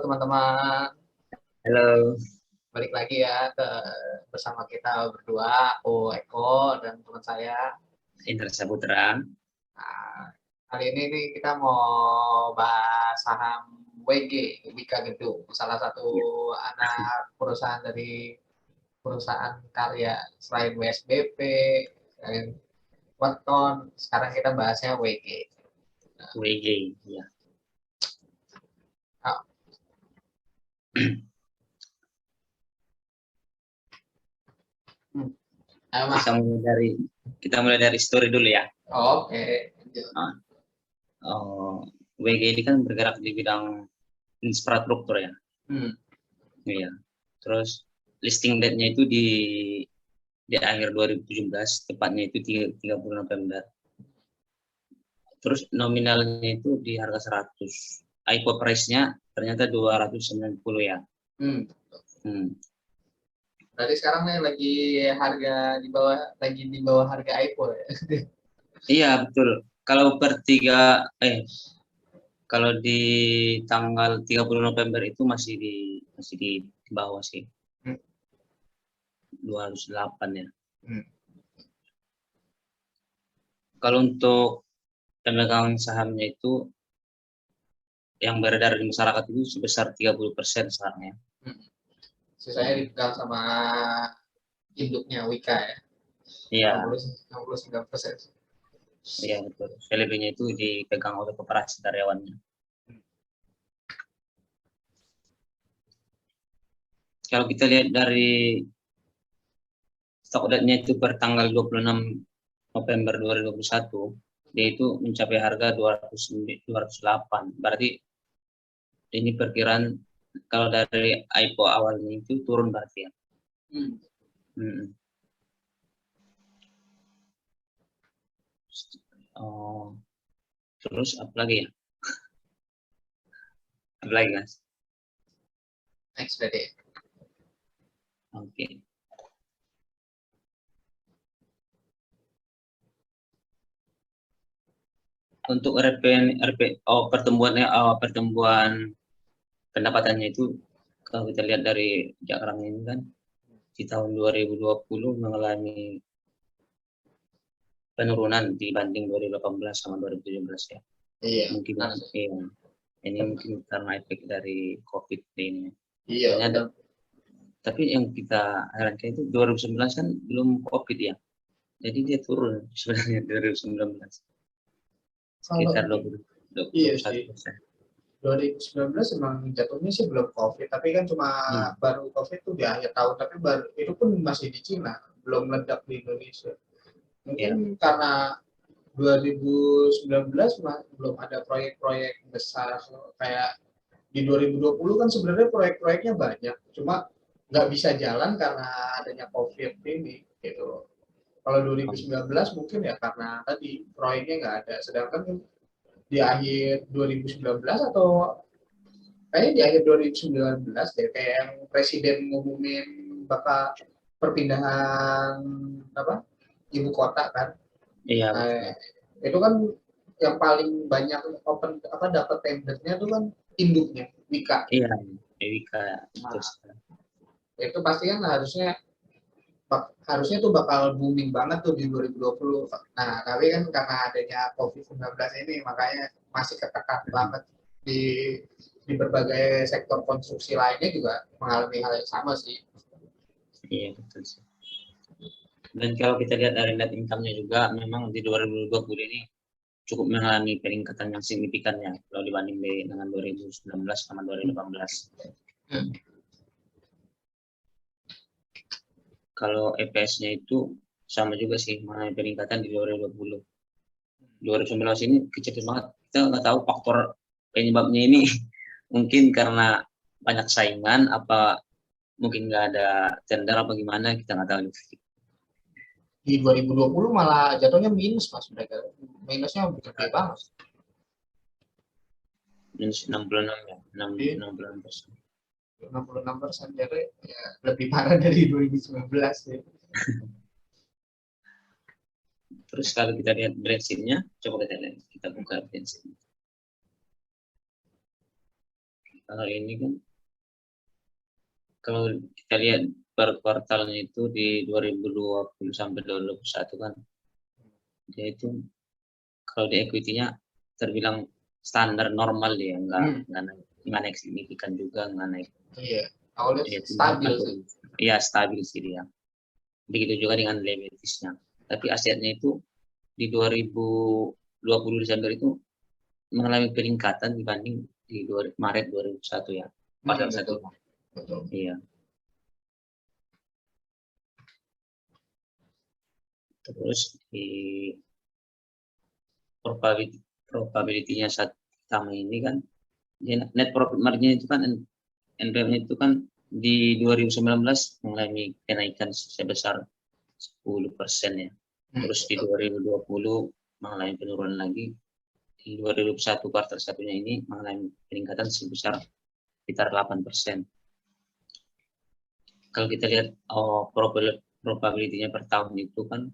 teman-teman, Halo, balik lagi ya bersama kita berdua, aku Eko dan teman saya. Indra Saputra. Nah, hari ini nih kita mau bahas saham WG, Wika Gedung, salah satu Ya, anak perusahaan dari perusahaan karya selain WSBP, selain Weton. Sekarang kita bahasnya WG. WG. Ya. Nah, hmm, ayo, Mas. Kita mulai dari story dulu ya. Oke. Nah, WG ini kan bergerak di bidang infrastruktur ya. Hmm. Iya. Terus listing date-nya itu di akhir 2017, tepatnya itu 30 November. Terus nominalnya itu di harga 100. IPO price-nya ternyata 290 ya. Hmm. Hmm. Berarti sekarang nih lagi di bawah harga iPhone ya. Iya, betul. Kalau kalau di tanggal 30 November itu masih di bawah sih. Hmm. 208 ya. Hmm. Kalau untuk pemegang sahamnya itu yang beredar di masyarakat itu sebesar 30% sahamnya. Hmm. Sisanya dipegang sama induknya Wika ya. Iya, 69%. iya betul. Selebihnya itu dipegang oleh koperasi karyawannya. Kalau kita lihat dari stok date-nya itu per tanggal 26 November 2021, dia itu mencapai harga 208. Berarti ini perkiraan kalau dari IPO awalnya itu turun berarti ya. Hmm. Hmm. Oh, terus apa lagi ya? Apa lagi Mas? Next berarti. Oke. Untuk pertumbuhan pendapatannya itu kalau kita lihat dari diagram ini kan di tahun 2020 mengalami penurunan dibanding 2018 sama 2017 ya. Iya. Mungkin Benar. iya. Ini mungkin karena efek dari COVID ini. Iya. Tapi yang kita herankan itu 2019 kan belum COVID ya. Jadi dia turun sebenarnya 2019. Sekitar Kalau 21%. 2019 emang jatuhnya sih belum COVID, tapi kan cuma Hmm. baru COVID tuh di akhir tahun, tapi baru itu pun masih di Cina, belum meledak di Indonesia. Mungkin Ya, karena 2019 belum ada proyek-proyek besar kayak di 2020 kan sebenarnya proyek-proyeknya banyak, cuma nggak bisa jalan karena adanya COVID ini gitu. Kalau 2019 mungkin ya karena tadi proyeknya nggak ada, sedangkan di akhir 2019 atau kayaknya di akhir 2019 deh kayak yang presiden ngumumin bakal perpindahan apa ibu kota kan. iya betul. Nah, itu kan yang paling banyak dapat tendernya itu kan induknya Wika. Iya, Ewika betul Nah, sekali. itu pasti kan harusnya tuh bakal booming banget tuh di 2020. Nah, tapi kan karena adanya COVID-19 ini makanya masih ketekan banget di berbagai sektor konstruksi lainnya juga mengalami hal yang sama sih. Iya betul sih. Dan kalau kita lihat dari net income-nya juga memang di 2020 ini cukup mengalami peningkatan yang signifikan ya kalau dibanding dengan 2019 sama 2018. Hmm. Kalau EPS-nya itu sama juga sih mengalami peningkatan di 2020. 2019 ini kecil banget. Kita nggak tahu faktor penyebabnya ini mungkin karena banyak saingan apa mungkin nggak ada tender apa gimana kita nggak tahu. Di 2020 malah jatuhnya minus mas mereka. Minusnya gede banget. Minus 66 ya, 66%. 66% jadi ya, lebih parah dari 2019 ya. Terus kalau kita lihat Brexit-nya, coba kita buka Brexit. Kalau ini kan, kalau kita lihat per kuartalnya itu di 2020 sampai 2021 kan, dia itu kalau di equity-nya terbilang standar normal dia, nggak naik signifikan juga, nggak naik. Iya, awalnya Dia itu stabil sih. Iya, stabil sih dia. Begitu juga dengan liabilities-nya. Tapi asetnya itu di 2020 Desember itu mengalami peningkatan dibanding di Maret 2001 ya. Kuartal Betul, 1. betul. Iya. Terus di probability-nya saat sama ini kan, net profit margin itu kan, NPM itu kan di 2019 mengalami kenaikan sebesar 10% ya. Terus di 2020 mengalami penurunan lagi. Di 2021 kuartal satunya ini mengalami peningkatan sebesar sekitar 8%. Kalau kita lihat probability-nya per tahun itu kan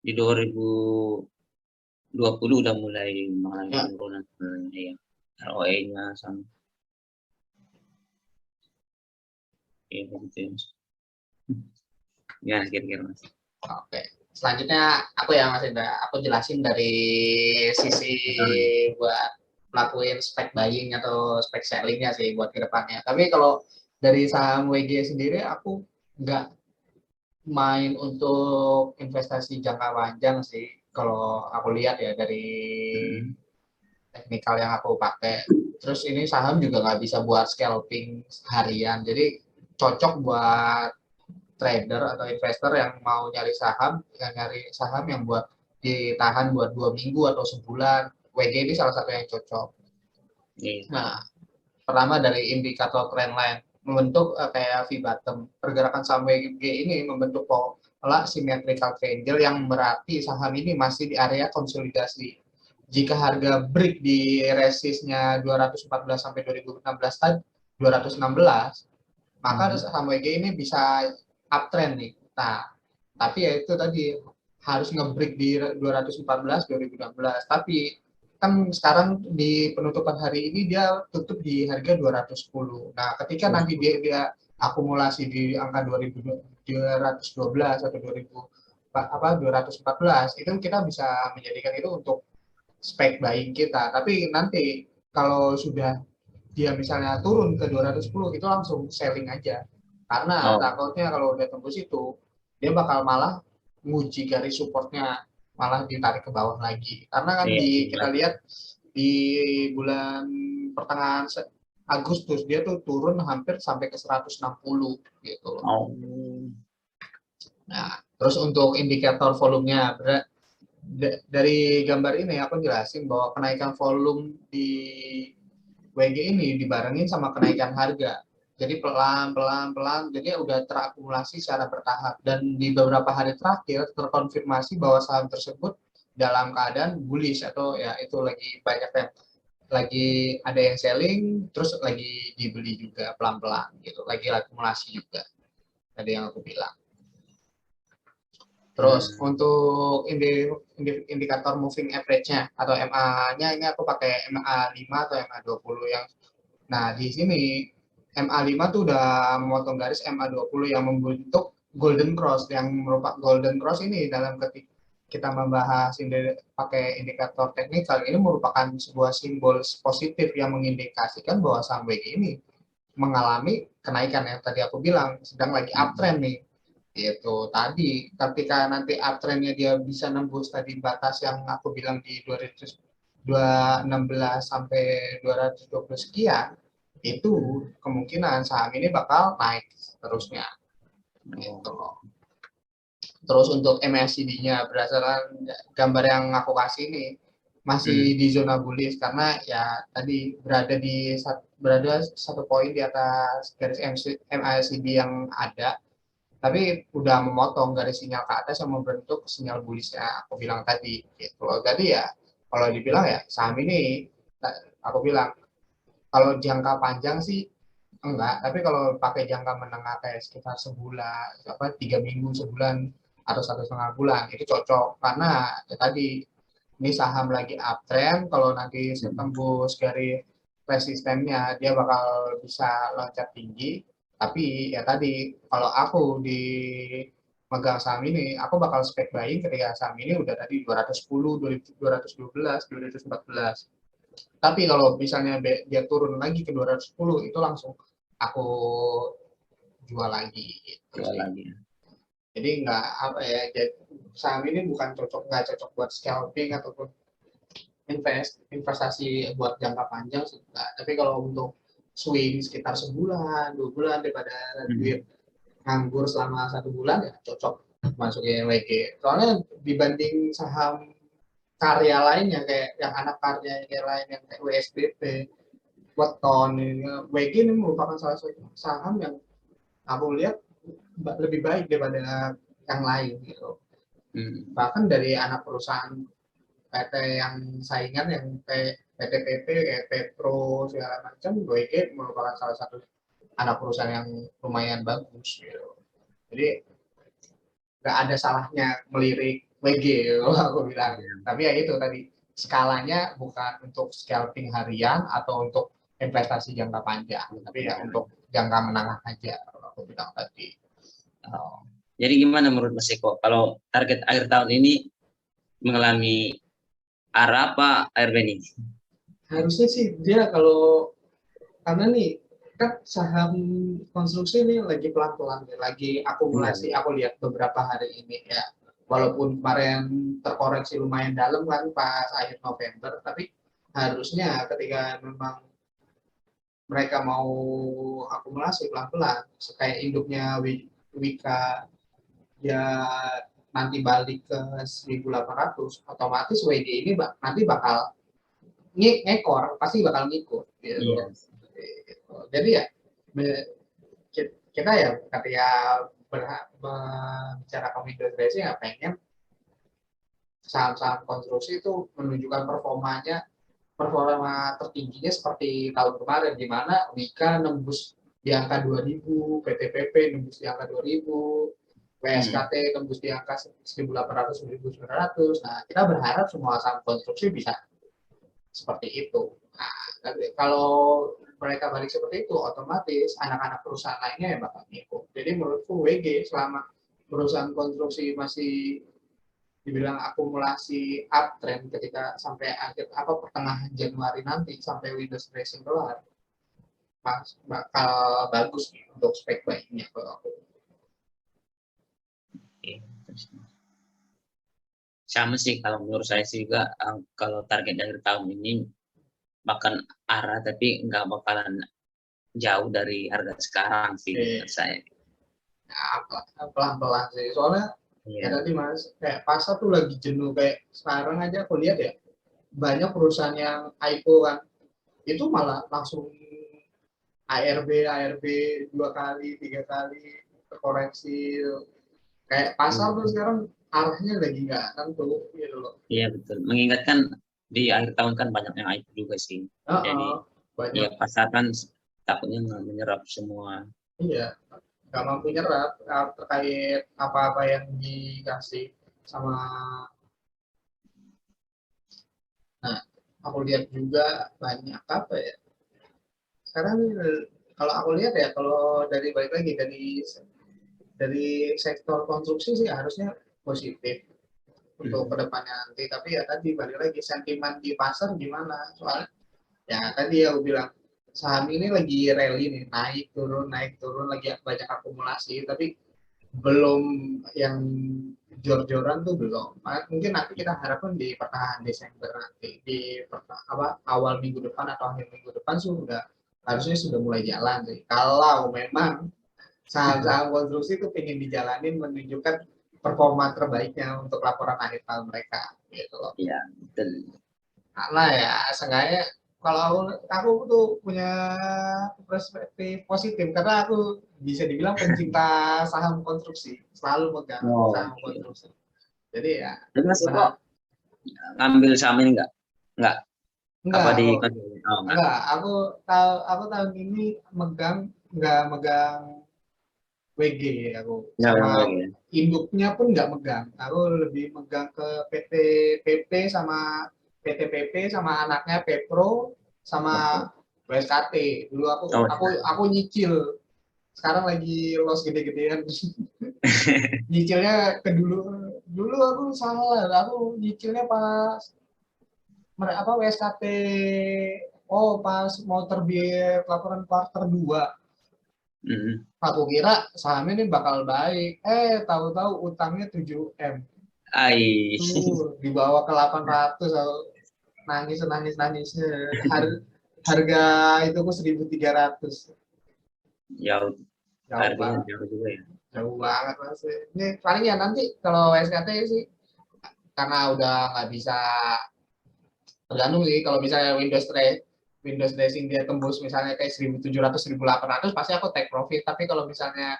di 2020 udah mulai mengalami penurunan ya. ROE-nya sama. Ya, begitu ya, Mas. Ya, kira-kira, Mas. Oke. Selanjutnya aku ya Mas Indra, aku jelasin dari sisi buat melakukan spek buying atau spek sellingnya sih buat kedepannya. Tapi kalau dari saham WG sendiri aku nggak main untuk investasi jangka panjang sih. Kalau aku lihat ya dari teknikal yang aku pakai. Terus ini saham juga nggak bisa buat scalping harian. Jadi cocok buat trader atau investor yang mau nyari saham yang buat ditahan buat 2 minggu atau sebulan. WG ini salah satu yang cocok. Nah, pertama dari indikator trendline membentuk kayak V bottom. Pergerakan saham WG ini membentuk pola symmetrical triangle yang berarti saham ini masih di area konsolidasi. Jika harga break di resistnya 214 sampai 2016 tadi 216, maka saham WG ini bisa uptrend nih. Nah, tapi ya itu tadi harus ngebreak di 214 2016. Tapi kan sekarang di penutupan hari ini dia tutup di harga 210. Nah, ketika nanti dia akumulasi di angka 212 atau 214 itu kita bisa menjadikan itu untuk spek buying kita. Tapi nanti kalau sudah dia misalnya turun ke 210 itu langsung selling aja. Karena takutnya kalau udah tembus itu dia bakal malah nguji garis supportnya, malah ditarik ke bawah lagi. Karena kan kita lihat di bulan pertengahan Agustus dia tuh turun hampir sampai ke 160 gitu loh. Nah, terus untuk indikator volumenya dari gambar ini aku jelasin bahwa kenaikan volume di WG ini dibarengin sama kenaikan harga. Jadi pelan-pelan, jadi udah terakumulasi secara bertahap. Dan di beberapa hari terakhir terkonfirmasi bahwa saham tersebut dalam keadaan bullish atau ya itu lagi banyak yang lagi ada yang selling, terus lagi dibeli juga pelan-pelan gitu, lagi akumulasi juga. Tadi yang aku bilang. Terus untuk indikator moving average-nya atau MA-nya ini aku pakai MA5 atau MA20 yang. Nah, di sini MA5 tuh udah memotong garis MA20 yang membentuk golden cross, yang merupakan golden cross ini dalam ketika kita membahas pakai indikator teknikal ini merupakan sebuah simbol positif yang mengindikasikan bahwa saham WG ini mengalami kenaikan yang tadi aku bilang sedang lagi uptrend nih. Itu tadi ketika nanti uptrendnya dia bisa nembus tadi batas yang aku bilang di 216 sampai 220 sekian, itu kemungkinan saham ini bakal naik terusnya gitu loh. Terus untuk MACD-nya berdasarkan gambar yang aku kasih ini masih di zona bullish karena ya tadi berada satu poin di atas garis MACD yang ada, tapi udah memotong garis sinyal ke atas yang membentuk sinyal bullishnya aku bilang tadi gitu loh. Jadi ya kalau dibilang ya saham ini aku bilang kalau jangka panjang sih enggak, tapi kalau pakai jangka menengah kayak sekitar sebulan, 3 minggu, sebulan atau 1,5 bulan itu cocok karena ya tadi ini saham lagi uptrend. Kalau nanti tembus garis resistennya, dia bakal bisa loncat tinggi. Tapi ya tadi, kalau aku di megang saham ini, aku bakal spek buying ketika saham ini udah tadi 210, 212, 214. Tapi kalau misalnya dia turun lagi ke 210, itu langsung aku jual lagi gitu Jual sih. lagi. Jadi nggak apa ya, saham ini bukan nggak cocok buat scalping ataupun investasi buat jangka panjang sih enggak. Tapi kalau untuk swing sekitar sebulan, 2 bulan daripada duit nganggur selama 1 bulan ya cocok masukin WG. Soalnya dibanding saham karya lainnya kayak yang anak karya yang lain yang kayak WSBP, Weton, WG ini merupakan salah satu saham yang aku lihat lebih baik daripada yang lain gitu. Bahkan dari anak perusahaan PT yang saingan yang kayak PT-PT kayak Petro segala macam, WG merupakan salah satu anak perusahaan yang lumayan bagus gitu. Jadi nggak ada salahnya melirik WG gitu, aku bilang. Tapi ya itu tadi, skalanya bukan untuk scalping harian atau untuk investasi jangka panjang, tapi ya untuk jangka menengah aja, aku bilang tadi. Oh. Jadi gimana menurut Mas Eko? Kalau target akhir tahun ini mengalami arah apa ARB ini? Harusnya sih dia kalau, karena nih kan saham konstruksi ini lagi pelan-pelan, lagi akumulasi. Aku lihat beberapa hari ini ya, walaupun kemarin terkoreksi lumayan dalam kan pas akhir November, tapi harusnya ketika memang mereka mau akumulasi pelan-pelan, kayak induknya Wika ya nanti balik ke 1.800, otomatis WD ini nanti bakal ngekor, pasti bakal ngikut gitu. Iya. Jadi ya kita ya ketika bicara community tracing ya pengen saham-saham konstruksi itu menunjukkan performa tertingginya seperti tahun kemarin, di mana Wika nembus di angka 2000, PTPP nembus di angka 2000, WSKT tembus di angka 1.800, 1.900. Nah, kita berharap semua saham konstruksi bisa seperti itu. Nah, kalau mereka balik seperti itu, otomatis anak-anak perusahaan lainnya yang bakal ngikut. Jadi menurutku WG selama perusahaan konstruksi masih dibilang akumulasi uptrend ketika sampai akhir pertengahan Januari nanti sampai Windows Racing keluar, bakal bagus nih untuk spek baiknya kalau aku. Sama sih kalau menurut saya sih juga, kalau target akhir tahun ini bahkan arah tapi nggak bakalan jauh dari harga sekarang sih menurut saya. Nah, pelan-pelan sih, soalnya ya tadi Mas, kayak pasar tuh lagi jenuh. Kayak sekarang aja aku lihat ya, banyak perusahaan yang IPO kan, itu malah langsung ARB 2 kali 3 kali terkoreksi. Kayak pasar tuh sekarang arahnya lagi nggak tentu gitu loh. Iya betul, mengingatkan di akhir tahun kan banyak yang IPO juga sih. Jadi banyak. ya pasar kan takutnya menyerap semua. Iya, nggak mampu nyerap terkait apa-apa yang dikasih sama. Nah, aku lihat juga banyak apa ya, sekarang kalau aku lihat ya, kalau dari balik lagi dari sektor konstruksi sih harusnya positif untuk kedepannya nanti. Tapi ya tadi balik lagi, sentimen di pasar gimana, soalnya ya tadi aku bilang saham ini lagi rally nih, naik turun lagi banyak akumulasi, tapi belum yang jor-joran tuh belum. Mungkin nanti kita harapkan di pertengahan Desember nanti, di awal minggu depan atau akhir minggu depan harusnya sudah mulai jalan sih. Kalau memang saham-saham konstruksi itu ingin dijalanin menunjukkan performa terbaiknya untuk laporan akhir tahun mereka gitu loh. Iya, betul. Karena ya seenggaknya kalau aku tuh punya perspektif positif, karena aku bisa dibilang pencinta saham konstruksi, selalu megang saham konstruksi. Jadi ya. Tapi Mas kok ngambil saham ini enggak? Enggak. Enggak, aku tahun ini nggak megang WG aku. Sama induknya pun nggak megang. Aku lebih megang ke PT PP sama PTPP sama anaknya Pepro sama WSKT. Dulu Oh, aku nyicil. Sekarang lagi loss gede-gedean. Nyicilnya ke dulu aku salah. Aku nyicilnya pas apa WSKT. Oh, pas mau terbit laporan kuartal 2. mm, Aku kira sahamnya ini bakal baik. Tahu-tahu utangnya 7M. ai, Tuh, dibawa ke 800. Aku nangis-nangisnya. Harga itu ku 1.300. jauh, Jauh harganya banget. jauh juga ya. Jauh banget mas. Ini paling ya nanti kalau SKT sih karena udah nggak bisa tergantung sih kalau misalnya Windows dressing dia tembus misalnya kayak 1.700 1.800 pasti aku take profit tapi kalau misalnya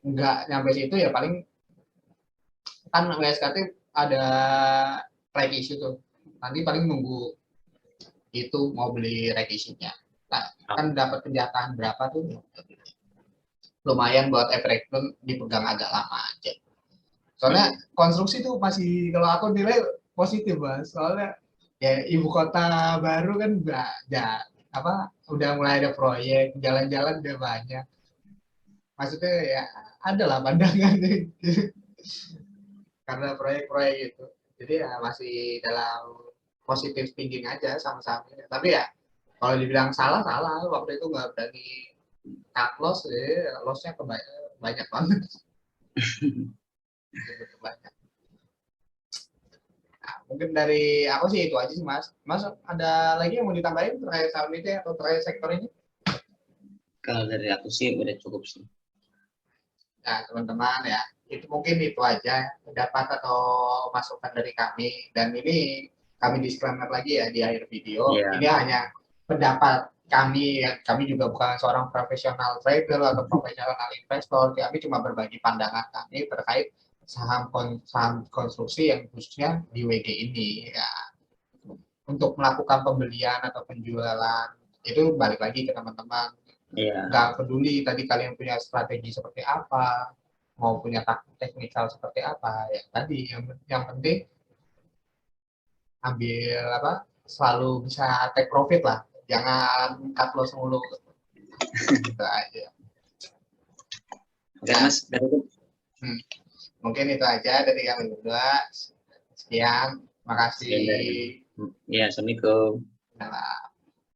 nggak nyampe situ ya paling kan WSKT ada right issue tuh nanti paling nunggu itu mau beli right issue-nya nah, kan Oh, dapat penjatahan berapa tuh lumayan buat efek dipegang agak lama aja soalnya mm, konstruksi tuh masih kalau aku nilai positif mas soalnya ya ibu kota baru kan apa udah mulai ada proyek jalan-jalan udah banyak maksudnya ya ada lah pandangan karena proyek-proyek itu jadi ya masih dalam positif thinking aja sama-sama tapi ya kalau dibilang salah salah waktu itu nggak berani cut loss lossnya banyak banget banyak. Nah, mungkin dari aku sih itu aja sih mas mas ada lagi yang mau ditambahin terkait saham itu atau terkait sektor ini. kalau dari aku sih udah cukup sih. Nah, teman-teman ya, itu mungkin itu aja pendapat atau masukan dari kami. Dan ini kami disclaimer lagi ya di akhir video. Ini Iya, hanya pendapat kami, ya. Kami juga bukan seorang profesional trader atau profesional investor. Kami cuma berbagi pandangan kami terkait saham konstruksi yang khususnya di WG ini. Ya, untuk melakukan pembelian atau penjualan itu balik lagi ke teman-teman iya. nggak peduli tadi kalian punya strategi seperti apa, mau punya teknikal seperti apa, ya tadi yang penting ambil apa, selalu bisa take profit lah, jangan cut loss mulu, gitu aja. Oke Ya, Mas, dari itu. hmm, mungkin itu aja dari kami berdua. Sekian, Sekian dari. makasih. Ya, Assalamualaikum. Nah,